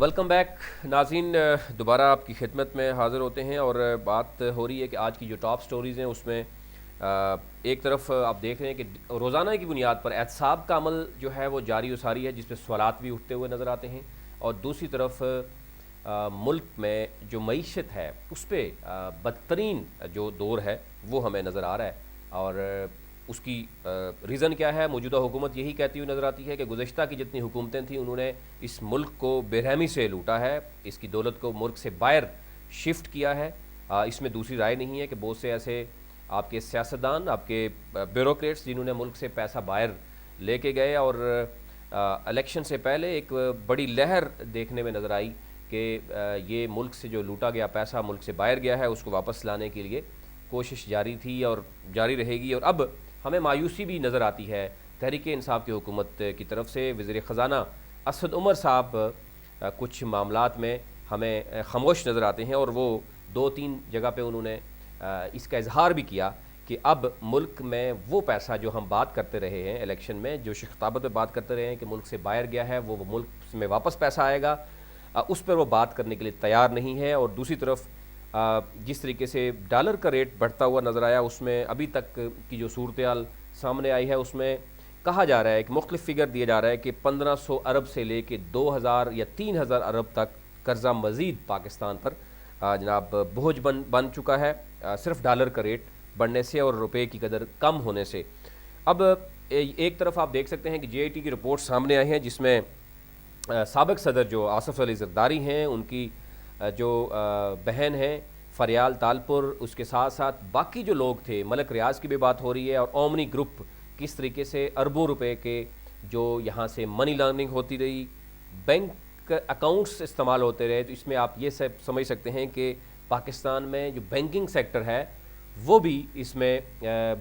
Welcome back ناظرین، دوبارہ آپ کی خدمت میں حاضر ہوتے ہیں اور بات ہو رہی ہے کہ آج کی جو ٹاپ سٹوریز ہیں اس میں ایک طرف آپ دیکھ رہے ہیں کہ روزانہ کی بنیاد پر احتساب کا عمل جو ہے وہ جاری و ساری ہے، جس پہ سوالات بھی اٹھتے ہوئے نظر آتے ہیں، اور دوسری طرف ملک میں جو معیشت ہے اس پہ بدترین جو دور ہے وہ ہمیں نظر آ رہا ہے۔ اور اس کی ریزن کیا ہے؟ موجودہ حکومت یہی کہتی ہوئی نظر آتی ہے کہ گزشتہ کی جتنی حکومتیں تھیں انہوں نے اس ملک کو بے رحمی سے لوٹا ہے، اس کی دولت کو ملک سے باہر شفٹ کیا ہے۔ اس میں دوسری رائے نہیں ہے کہ بہت سے ایسے آپ کے سیاستدان، آپ کے بیوروکریٹس جنہوں نے ملک سے پیسہ باہر لے کے گئے، اور الیکشن سے پہلے ایک بڑی لہر دیکھنے میں نظر آئی کہ یہ ملک سے جو لوٹا گیا پیسہ ملک سے باہر گیا ہے اس کو واپس لانے کے لیے کوشش جاری تھی اور جاری رہے گی۔ اور اب ہمیں مایوسی بھی نظر آتی ہے تحریک انصاف کی حکومت کی طرف سے۔ وزیر خزانہ اسد عمر صاحب کچھ معاملات میں ہمیں خاموش نظر آتے ہیں، اور وہ دو تین جگہ پہ انہوں نے اس کا اظہار بھی کیا کہ اب ملک میں وہ پیسہ جو ہم بات کرتے رہے ہیں الیکشن میں، جو خطابت پہ بات کرتے رہے ہیں کہ ملک سے باہر گیا ہے، وہ ملک میں واپس پیسہ آئے گا، اس پر وہ بات کرنے کے لیے تیار نہیں ہے۔ اور دوسری طرف جس طریقے سے ڈالر کا ریٹ بڑھتا ہوا نظر آیا، اس میں ابھی تک کی جو صورتحال سامنے آئی ہے اس میں کہا جا رہا ہے کہ مختلف فگر دیا جا رہا ہے کہ 1500 ارب سے لے کے 2000 یا 3000 ارب تک قرضہ مزید پاکستان پر جناب بوجھ بن چکا ہے، صرف ڈالر کا ریٹ بڑھنے سے اور روپے کی قدر کم ہونے سے۔ اب ایک طرف آپ دیکھ سکتے ہیں کہ جے آئی ٹی کی رپورٹ سامنے آئی ہیں جس میں سابق صدر جو آصف علی زرداری ہیں، ان کی جو بہن ہیں فریال تالپور، اس کے ساتھ ساتھ باقی جو لوگ تھے، ملک ریاض کی بھی بات ہو رہی ہے، اور اومنی گروپ کس طریقے سے اربوں روپے کے جو یہاں سے منی لانڈرنگ ہوتی رہی، بینک اکاؤنٹس استعمال ہوتے رہے۔ تو اس میں آپ یہ سمجھ سکتے ہیں کہ پاکستان میں جو بینکنگ سیکٹر ہے وہ بھی اس میں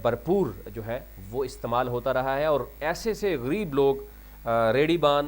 بھرپور جو ہے وہ استعمال ہوتا رہا ہے، اور ایسے سے غریب لوگ ریڈی بان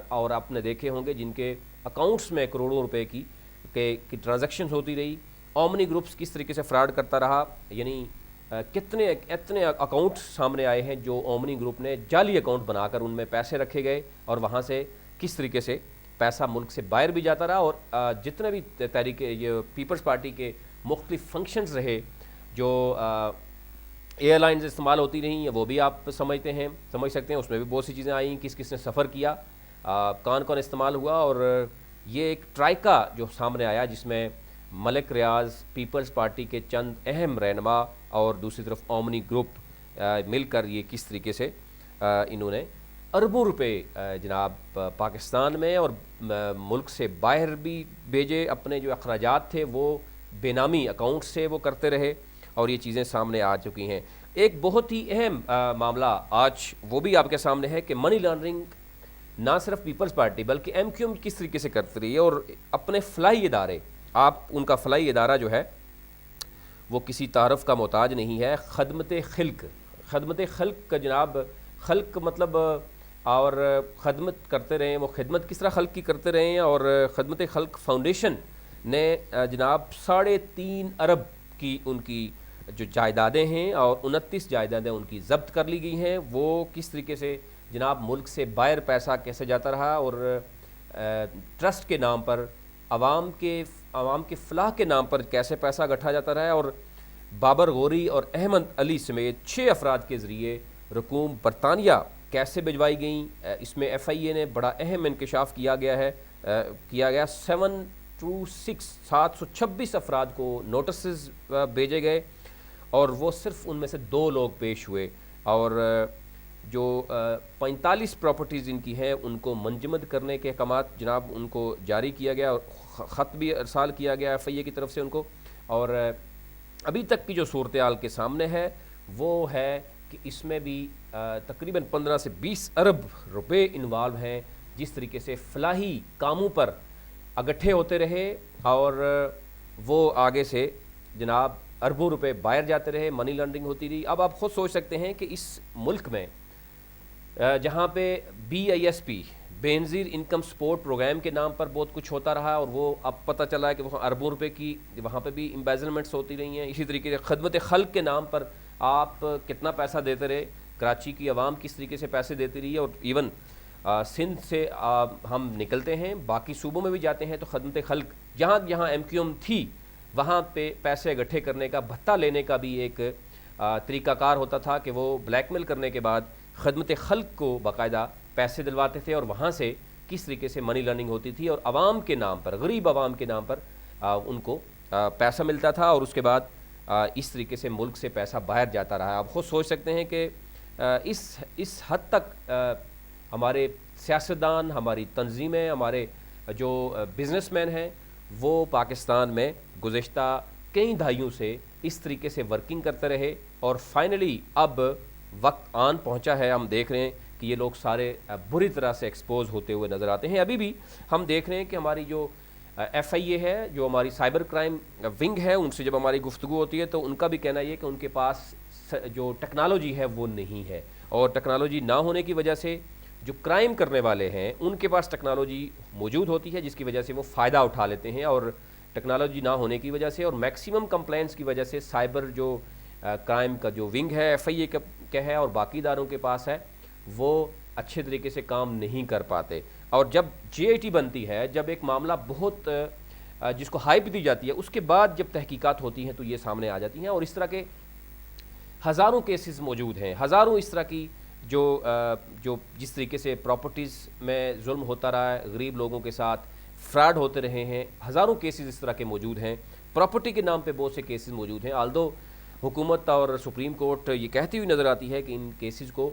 اور آپ نے دیکھے ہوں گے جن کے اکاؤنٹس میں کروڑوں روپے کی ٹرانزیکشنز ہوتی رہی۔ اومنی گروپس کس طریقے سے فراڈ کرتا رہا، یعنی اتنے اکاؤنٹ سامنے آئے ہیں جو اومنی گروپ نے جعلی اکاؤنٹ بنا کر ان میں پیسے رکھے گئے، اور وہاں سے کس طریقے سے پیسہ ملک سے باہر بھی جاتا رہا۔ اور جتنے بھی تحریک یہ پیپلز پارٹی کے مختلف فنکشنز رہے، جو ایئر لائنز استعمال ہوتی رہیں، وہ بھی آپ سمجھ سکتے ہیں، اس میں بھی بہت سی چیزیں آئیں، کس کس نے سفر کیا، کون استعمال ہوا۔ اور یہ ایک ٹرائکا جو سامنے آیا جس میں ملک ریاض، پیپلز پارٹی کے چند اہم رہنما اور دوسری طرف اومنی گروپ مل کر یہ کس طریقے سے انہوں نے اربوں روپے جناب پاکستان میں اور ملک سے باہر بھی بھیجے، اپنے جو اخراجات تھے وہ بے نامی اکاؤنٹ سے وہ کرتے رہے، اور یہ چیزیں سامنے آ چکی ہیں۔ ایک بہت ہی اہم معاملہ آج وہ بھی آپ کے سامنے ہے کہ منی لانڈرنگ نہ صرف پیپلز پارٹی بلکہ ایم کیو ایم کس طریقے سے کرتی رہی ہے، اور اپنے فلاحی ادارے، آپ ان کا فلاحی ادارہ جو ہے وہ کسی تعارف کا محتاج نہیں ہے، خدمت خلق کا جناب، خلق مطلب اور خدمت کرتے رہے ہیں، وہ خدمت کس طرح خلق کی کرتے رہے ہیں۔ اور خدمت خلق فاؤنڈیشن نے جناب 3.5 ارب کی ان کی جو جائیدادیں ہیں، اور 29 جائیدادیں ان کی ضبط کر لی گئی ہیں۔ وہ کس طریقے سے جناب ملک سے باہر پیسہ کیسے جاتا رہا، اور ٹرسٹ کے نام پر عوام کے فلاح کے نام پر کیسے پیسہ گٹھا جاتا رہا ہے، اور بابر غوری اور احمد علی سمیت 6 افراد کے ذریعے رقوم برطانیہ کیسے بھجوائی گئیں، اس میں ایف آئی اے نے بڑا اہم انکشاف کیا گیا۔ 726 افراد کو نوٹسز بھیجے گئے، اور وہ صرف ان میں سے 2 لوگ پیش ہوئے، اور جو 45 پراپرٹیز ان کی ہیں ان کو منجمد کرنے کے احکامات جناب ان کو جاری کیا گیا، اور خط بھی ارسال کیا گیا ایف آئی اے کی طرف سے ان کو۔ اور ابھی تک کی جو صورتحال کے سامنے ہے وہ ہے کہ اس میں بھی تقریباً 15 سے 20 ارب روپے انوالو ہیں، جس طریقے سے فلاحی کاموں پر اگٹھے ہوتے رہے، اور وہ آگے سے جناب اربوں روپے باہر جاتے رہے، منی لانڈرنگ ہوتی رہی۔ اب آپ خود سوچ سکتے ہیں کہ اس ملک میں جہاں پہ BISP Benazir income support programme کے نام پر بہت کچھ ہوتا رہا، اور وہ اب پتہ چلا ہے کہ وہاں اربوں روپے کی وہاں پہ بھی امبیزلمنٹس ہوتی رہی ہیں۔ اسی طریقے سے خدمت خلق کے نام پر آپ کتنا پیسہ دیتے رہے، کراچی کی عوام کس طریقے سے پیسے دیتی رہی ہے، اور ایون سندھ سے ہم نکلتے ہیں، باقی صوبوں میں بھی جاتے ہیں تو خدمت خلق جہاں جہاں ایم کیو ایم تھی وہاں پہ پیسے اکٹھے کرنے کا، بھتہ لینے کا بھی ایک طریقہ کار ہوتا تھا کہ وہ بلیک میل کرنے کے بعد خدمت خلق کو باقاعدہ پیسے دلواتے تھے، اور وہاں سے کس طریقے سے منی لرننگ ہوتی تھی اور عوام کے نام پر، غریب عوام کے نام پر ان کو پیسہ ملتا تھا، اور اس کے بعد اس طریقے سے ملک سے پیسہ باہر جاتا رہا۔ آپ خود سوچ سکتے ہیں کہ اس حد تک ہمارے سیاستدان، ہماری تنظیمیں، ہمارے جو بزنس مین ہیں وہ پاکستان میں گزشتہ کئی دہائیوں سے اس طریقے سے ورکنگ کرتے رہے، اور فائنلی اب وقت آن پہنچا ہے، ہم دیکھ رہے ہیں کہ یہ لوگ سارے بری طرح سے ایکسپوز ہوتے ہوئے نظر آتے ہیں۔ ابھی بھی ہم دیکھ رہے ہیں کہ ہماری جو ایف آئی اے ہے، جو ہماری سائبر کرائم ونگ ہے، ان سے جب ہماری گفتگو ہوتی ہے تو ان کا بھی کہنا یہ کہ ان کے پاس جو ٹیکنالوجی ہے وہ نہیں ہے، اور ٹیکنالوجی نہ ہونے کی وجہ سے جو کرائم کرنے والے ہیں ان کے پاس ٹیکنالوجی موجود ہوتی ہے، جس کی وجہ سے وہ فائدہ اٹھا لیتے ہیں، اور ٹیکنالوجی نہ ہونے کی وجہ سے اور میکسیمم کمپلینٹس کی وجہ سے سائبر جو کرائم کا جو ونگ ہے ایف آئی اے کا ہے اور باقی اداروں کے پاس ہے، وہ اچھے طریقے سے کام نہیں کر پاتے۔ اور جب جے آئی ٹی بنتی ہے، جب ایک معاملہ بہت جس کو ہائپ دی جاتی ہے، اس کے بعد جب تحقیقات ہوتی ہیں تو یہ سامنے آ جاتی ہیں، اور اس طرح کے ہزاروں کیسز موجود ہیں، ہزاروں اس طرح کی جو جس طریقے سے پراپرٹیز میں ظلم ہوتا رہا ہے، غریب لوگوں کے ساتھ فراڈ ہوتے رہے ہیں، ہزاروں کیسز اس طرح کے موجود ہیں، پراپرٹی کے نام پہ بہت سے کیسز موجود ہیں۔ آلدو حکومت اور سپریم کورٹ یہ کہتی ہوئی نظر آتی ہے کہ ان کیسز کو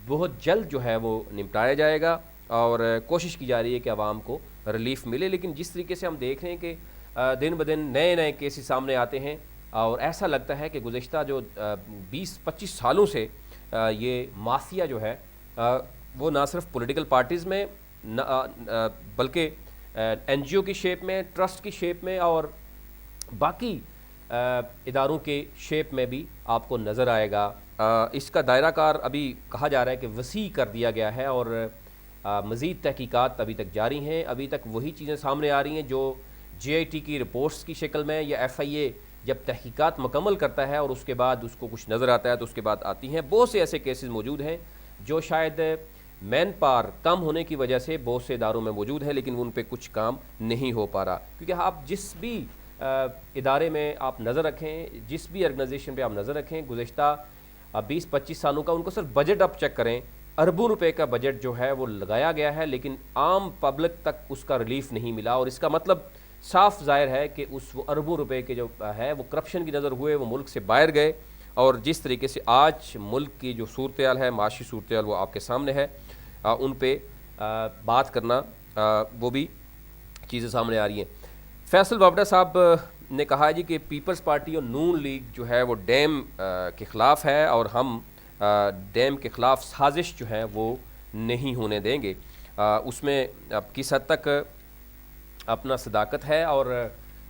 بہت جلد جو ہے وہ نمٹایا جائے گا، اور کوشش کی جا رہی ہے کہ عوام کو ریلیف ملے، لیکن جس طریقے سے ہم دیکھ رہے ہیں کہ دن بدن نئے نئے کیسز سامنے آتے ہیں، اور ایسا لگتا ہے کہ گزشتہ جو 20-25 سالوں سے یہ مافیا جو ہے وہ نہ صرف پولیٹیکل پارٹیز میں بلکہ این جی او کی شیپ میں، ٹرسٹ کی شیپ میں اور باقی اداروں کے شیپ میں بھی آپ کو نظر آئے گا۔ اس کا دائرہ کار ابھی کہا جا رہا ہے کہ وسیع کر دیا گیا ہے، اور مزید تحقیقات ابھی تک جاری ہیں۔ ابھی تک وہی چیزیں سامنے آ رہی ہیں جو جے آئی ٹی کی رپورٹس کی شکل میں، یا ایف آئی اے جب تحقیقات مکمل کرتا ہے اور اس کے بعد اس کو کچھ نظر آتا ہے تو اس کے بعد آتی ہیں۔ بہت سے ایسے کیسز موجود ہیں جو شاید مین پاور کم ہونے کی وجہ سے بہت سے اداروں میں موجود ہے، لیکن ان پہ کچھ کام نہیں ہو پا رہا، کیونکہ آپ جس بھی ادارے میں آپ نظر رکھیں، جس بھی آرگنائزیشن پہ آپ نظر رکھیں، گزشتہ 20-25 سالوں کا ان کو صرف بجٹ آپ چیک کریں، اربوں روپے کا بجٹ جو ہے وہ لگایا گیا ہے، لیکن عام پبلک تک اس کا ریلیف نہیں ملا، اور اس کا مطلب صاف ظاہر ہے کہ وہ اربوں روپے کے جو ہے وہ کرپشن کی نظر ہوئے، وہ ملک سے باہر گئے، اور جس طریقے سے آج ملک کی جو صورتحال ہے، معاشی صورتحال، وہ آپ کے سامنے ہے، ان پہ بات کرنا وہ بھی چیزیں سامنے آ رہی ہیں۔ فیصل وابڈا صاحب نے کہا جی کہ پیپلز پارٹی اور نون لیگ جو ہے وہ ڈیم کے خلاف ہے، اور ہم ڈیم کے خلاف سازش جو ہے وہ نہیں ہونے دیں گے۔ اس میں اب کس حد تک اپنا صداقت ہے، اور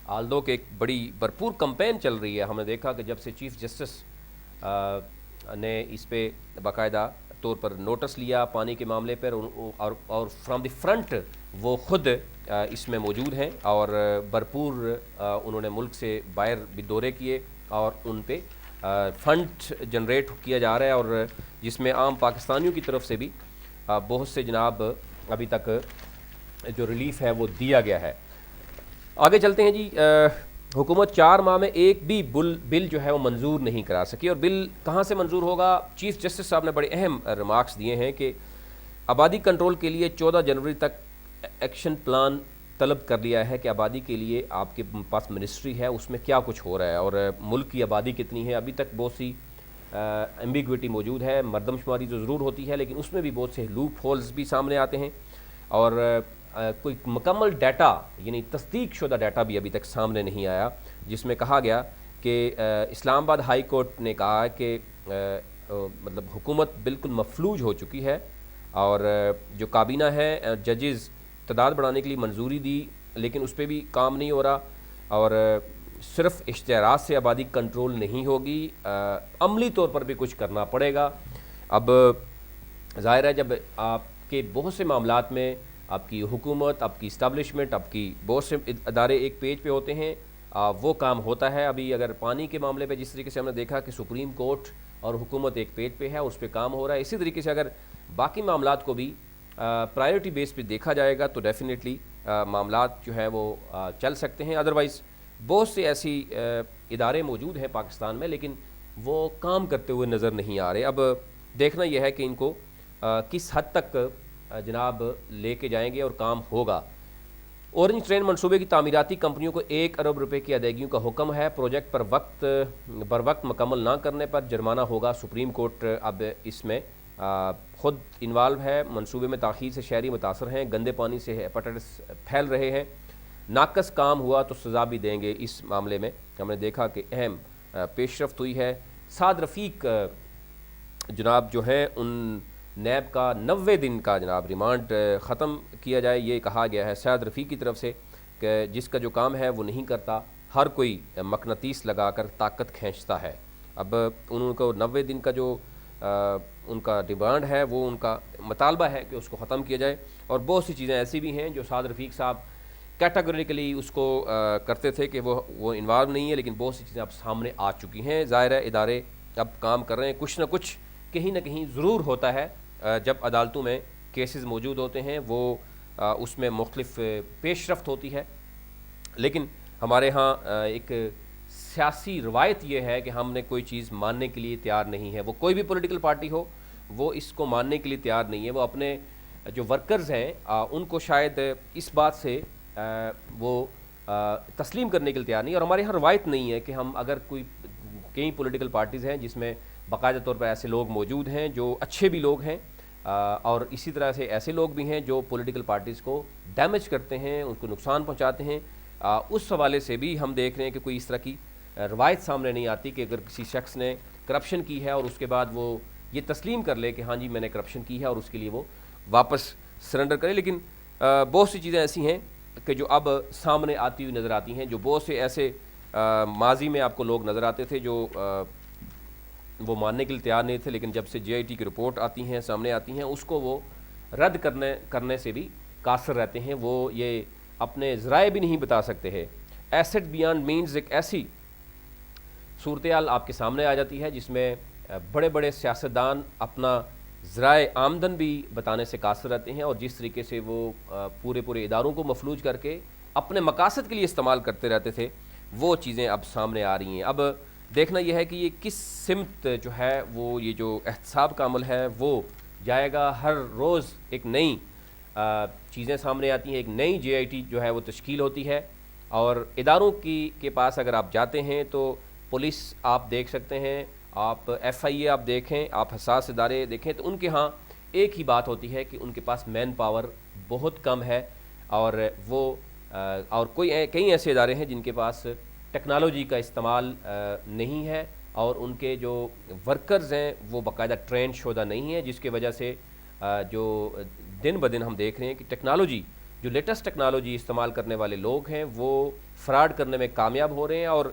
آلدو کے ایک بڑی بھرپور کمپین چل رہی ہے۔ ہم نے دیکھا کہ جب سے چیف جسٹس نے اس پہ باقاعدہ طور پر نوٹس لیا پانی کے معاملے پر، اور فرام دی فرنٹ وہ خود اس میں موجود ہیں، اور بھرپور انہوں نے ملک سے باہر بھی دورے کیے، اور ان پہ فنڈ جنریٹ کیا جا رہا ہے، اور جس میں عام پاکستانیوں کی طرف سے بھی بہت سے جناب ابھی تک جو ریلیف ہے وہ دیا گیا ہے۔ آگے چلتے ہیں جی۔ حکومت 4 ماہ میں ایک بھی بل جو ہے وہ منظور نہیں کرا سکی، اور بل کہاں سے منظور ہوگا؟ چیف جسٹس صاحب نے بڑے اہم ریمارکس دیے ہیں کہ آبادی کنٹرول کے لیے 14 جنوری تک ایکشن پلان طلب کر لیا ہے، کہ آبادی کے لیے آپ کے پاس منسٹری ہے، اس میں کیا کچھ ہو رہا ہے، اور ملک کی آبادی کتنی ہے۔ ابھی تک بہت سی ایمبیگوٹی موجود ہے، مردم شماری جو ضرور ہوتی ہے، لیکن اس میں بھی بہت سے لوپ ہولز بھی سامنے آتے ہیں، اور کوئی مکمل ڈیٹا یعنی تصدیق شدہ ڈیٹا بھی ابھی تک سامنے نہیں آیا، جس میں کہا گیا کہ اسلام آباد ہائی کورٹ نے کہا کہ مطلب حکومت بالکل مفلوج ہو چکی ہے، اور جو کابینہ ہے ججز تعداد بڑھانے کے لیے منظوری دی، لیکن اس پہ بھی کام نہیں ہو رہا، اور صرف اشتہارات سے آبادی کنٹرول نہیں ہوگی، عملی طور پر بھی کچھ کرنا پڑے گا۔ اب ظاہر ہے جب آپ کے بہت سے معاملات میں آپ کی حکومت، آپ کی اسٹیبلشمنٹ، آپ کی بہت سے ادارے ایک پیج پہ ہوتے ہیں، وہ کام ہوتا ہے۔ ابھی اگر پانی کے معاملے پہ جس طریقے سے ہم نے دیکھا کہ سپریم کورٹ اور حکومت ایک پیج پہ ہے، اس پہ کام ہو رہا ہے، اسی طریقے سے اگر باقی معاملات کو بھی پرائیورٹی بیس پہ دیکھا جائے گا تو ڈیفینیٹلی معاملات جو ہے وہ چل سکتے ہیں. ادروائز بہت سے ایسی ادارے موجود ہیں پاکستان میں لیکن وہ کام کرتے ہوئے نظر نہیں آ رہے. اب دیکھنا یہ ہے کہ ان کو کس حد تک جناب لے کے جائیں گے اور کام ہوگا. اورنج ٹرین منصوبے کی تعمیراتی کمپنیوں کو 1 ارب روپے کی ادائیگیوں کا حکم ہے. پروجیکٹ بر وقت مکمل نہ کرنے پر جرمانہ ہوگا. سپریم کورٹ اب اس میں خود انوالو ہے. منصوبے میں تاخیر سے شہری متاثر ہیں. گندے پانی سے ہیپاٹائٹس پھیل رہے ہیں. ناقص کام ہوا تو سزا بھی دیں گے. اس معاملے میں ہم نے دیکھا کہ اہم پیش رفت ہوئی ہے. سعد رفیق جناب جو ہے ان نیب کا 90 دن کا جناب ریمانڈ ختم کیا جائے. یہ کہا گیا ہے سعد رفیق کی طرف سے کہ جس کا جو کام ہے وہ نہیں کرتا, ہر کوئی مقناطیس لگا کر طاقت کھینچتا ہے. اب ان کو 90 دن کا جو ان کا ڈیمانڈ ہے وہ ان کا مطالبہ ہے کہ اس کو ختم کیا جائے. اور بہت سی چیزیں ایسی بھی ہیں جو سعد رفیق صاحب کیٹاگوریکلی اس کو کرتے تھے کہ وہ انوالو نہیں ہے, لیکن بہت سی چیزیں اب سامنے آ چکی ہیں. ظاہر ہے ادارے اب کام کر رہے ہیں. کچھ نہ کچھ کہیں نہ کہیں ضرور ہوتا ہے جب عدالتوں میں کیسز موجود ہوتے ہیں, وہ اس میں مختلف پیش رفت ہوتی ہے. لیکن ہمارے ہاں ایک سیاسی روایت یہ ہے کہ ہم نے کوئی چیز ماننے کے لیے تیار نہیں ہے. وہ کوئی بھی پولیٹیکل پارٹی ہو وہ اس کو ماننے کے لیے تیار نہیں ہے. وہ اپنے جو ورکرز ہیں ان کو شاید اس بات سے وہ تسلیم کرنے کے لیے تیار نہیں. اور ہمارے یہاں روایت نہیں ہے کہ ہم اگر کئی پولیٹیکل پارٹیز ہیں جس میں باقاعدہ طور پر ایسے لوگ موجود ہیں جو اچھے بھی لوگ ہیں, اور اسی طرح سے ایسے لوگ بھی ہیں جو پولیٹیکل پارٹیز کو ڈیمیج کرتے ہیں, ان کو نقصان پہنچاتے ہیں. اس حوالے سے بھی ہم دیکھ رہے ہیں کہ کوئی اس طرح کی روایت سامنے نہیں آتی کہ اگر کسی شخص نے کرپشن کی ہے اور اس کے بعد وہ یہ تسلیم کر لے کہ ہاں جی میں نے کرپشن کی ہے اور اس کے لیے وہ واپس سرنڈر کرے. لیکن بہت سی چیزیں ایسی ہیں کہ جو اب سامنے آتی ہوئی نظر آتی ہیں. جو بہت سے ایسے ماضی میں آپ کو لوگ نظر آتے تھے جو وہ ماننے کے لیے تیار نہیں تھے, لیکن جب سے جے آئی ٹی کی رپورٹ آتی ہیں سامنے آتی ہیں اس کو وہ رد کرنے سے بھی قاصر رہتے ہیں. وہ یہ اپنے ذرائع بھی نہیں بتا سکتے ہیں. ایسٹ بیانڈ مینز ایک ایسی صورتحال آپ کے سامنے آ جاتی ہے جس میں بڑے بڑے سیاستدان اپنا ذرائع آمدن بھی بتانے سے قاصر رہتے ہیں, اور جس طریقے سے وہ پورے اداروں کو مفلوج کر کے اپنے مقاصد کے لیے استعمال کرتے رہتے تھے وہ چیزیں اب سامنے آ رہی ہیں. اب دیکھنا یہ ہے کہ یہ کس سمت جو ہے وہ یہ جو احتساب کا عمل ہے وہ جائے گا. ہر روز ایک نئی چیزیں سامنے آتی ہیں, ایک نئی جے آئی ٹی جو ہے وہ تشکیل ہوتی ہے. اور اداروں کے پاس اگر آپ جاتے ہیں تو پولیس آپ دیکھ سکتے ہیں, آپ ایف آئی اے آپ دیکھیں, آپ حساس ادارے دیکھیں تو ان کے ہاں ایک ہی بات ہوتی ہے کہ ان کے پاس مین پاور بہت کم ہے. اور کئی ایسے ادارے ہیں جن کے پاس ٹیکنالوجی کا استعمال نہیں ہے, اور ان کے جو ورکرز ہیں وہ باقاعدہ ٹرین شدہ نہیں ہیں, جس کی وجہ سے جو دن بدن ہم دیکھ رہے ہیں کہ ٹیکنالوجی جو لیٹسٹ ٹیکنالوجی استعمال کرنے والے لوگ ہیں وہ فراڈ کرنے میں کامیاب ہو رہے ہیں. اور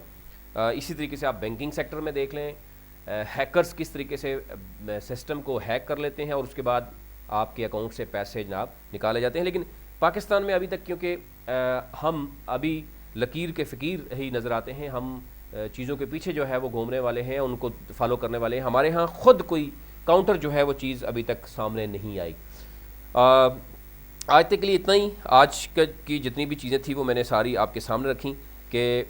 اسی طریقے سے آپ بینکنگ سیکٹر میں دیکھ لیں, ہیکرز کس طریقے سے سسٹم کو ہیک کر لیتے ہیں اور اس کے بعد آپ کے اکاؤنٹ سے پیسے جناب نکالے جاتے ہیں. لیکن پاکستان میں ابھی تک کیونکہ ہم ابھی لکیر کے فقیر ہی نظر آتے ہیں, ہم چیزوں کے پیچھے جو ہے وہ گھومنے والے ہیں, ان کو فالو کرنے والے ہیں. ہمارے ہاں خود کوئی کاؤنٹر جو ہے وہ چیز ابھی تک سامنے نہیں آئی. آج تک کے لیے اتنا ہی. آج کی جتنی بھی چیزیں تھیں وہ میں نے ساری آپ کے سامنے رکھیں کہ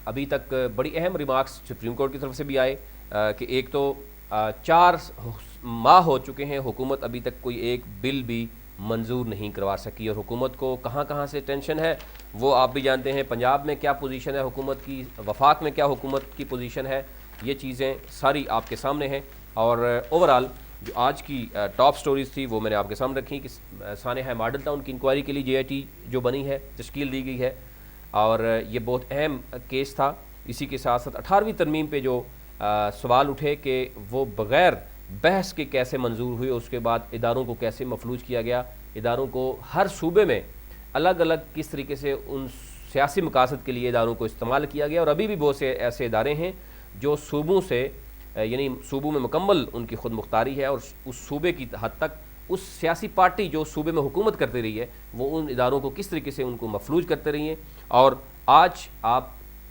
ابھی تک بڑی اہم ریمارکس سپریم کورٹ کی طرف سے بھی آئے کہ ایک تو 4 ماہ ہو چکے ہیں, حکومت ابھی تک کوئی ایک بل بھی منظور نہیں کروا سکی, اور حکومت کو کہاں سے ٹینشن ہے وہ آپ بھی جانتے ہیں. پنجاب میں کیا پوزیشن ہے حکومت کی, وفاق میں کیا حکومت کی پوزیشن ہے, یہ چیزیں ساری آپ کے سامنے ہیں. اور اوورال جو آج کی ٹاپ سٹوریز تھی وہ میں نے آپ کے سامنے رکھی کہ سانحہ ماڈل ٹاؤن کی انکوائری کے لیے جے آئی ٹی جو بنی ہے, تشکیل دی گئی ہے, اور یہ بہت اہم کیس تھا. اسی کے ساتھ ساتھ 18ویں ترمیم پہ جو سوال اٹھے کہ وہ بغیر بحث کے کیسے منظور ہوئی, اس کے بعد اداروں کو کیسے مفلوج کیا گیا, اداروں کو ہر صوبے میں الگ الگ کس طریقے سے ان سیاسی مقاصد کے لیے اداروں کو استعمال کیا گیا. اور ابھی بھی بہت سے ایسے ادارے ہیں جو صوبوں سے یعنی صوبوں میں مکمل ان کی خود مختاری ہے, اور اس صوبے کی حد تک اس سیاسی پارٹی جو صوبے میں حکومت کرتی رہی ہے وہ ان اداروں کو کس طریقے سے ان کو مفلوج کرتے رہی ہیں. اور آج آپ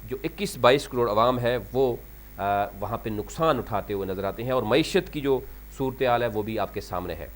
جو 21-22 کروڑ عوام ہے وہ وہاں پہ نقصان اٹھاتے ہوئے نظر آتے ہیں, اور معیشت کی جو صورتحال ہے وہ بھی آپ کے سامنے ہے.